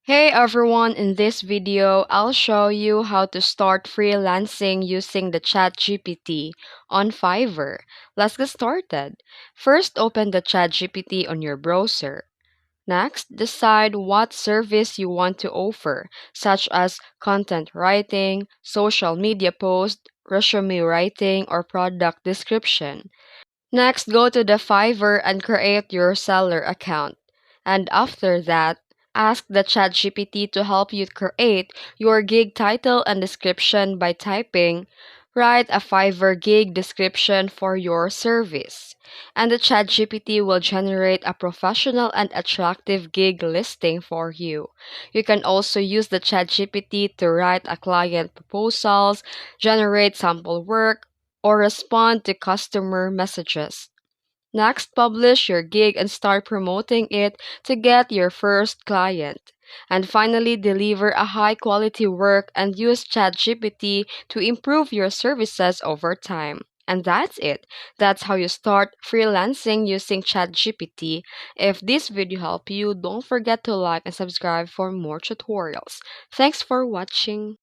Hey everyone, in this video, I'll show you how to start freelancing using the ChatGPT on Fiverr. Let's get started. First, open the ChatGPT on your browser. Next, decide what service you want to offer, such as content writing, social media post, resume writing, or product description. Next, go to the Fiverr and create your seller account. And after that, ask the ChatGPT to help you create your gig title and description by typing, write a Fiverr gig description for your service. And the ChatGPT will generate a professional and attractive gig listing for you. You can also use the ChatGPT to write a client proposals, generate sample work, or respond to customer messages. Next, publish your gig and start promoting it to get your first client. And finally, deliver a high quality work and use ChatGPT to improve your services over time. And that's it. That's how you start freelancing using ChatGPT. If this video helped you, don't forget to like and subscribe for more tutorials. Thanks for watching.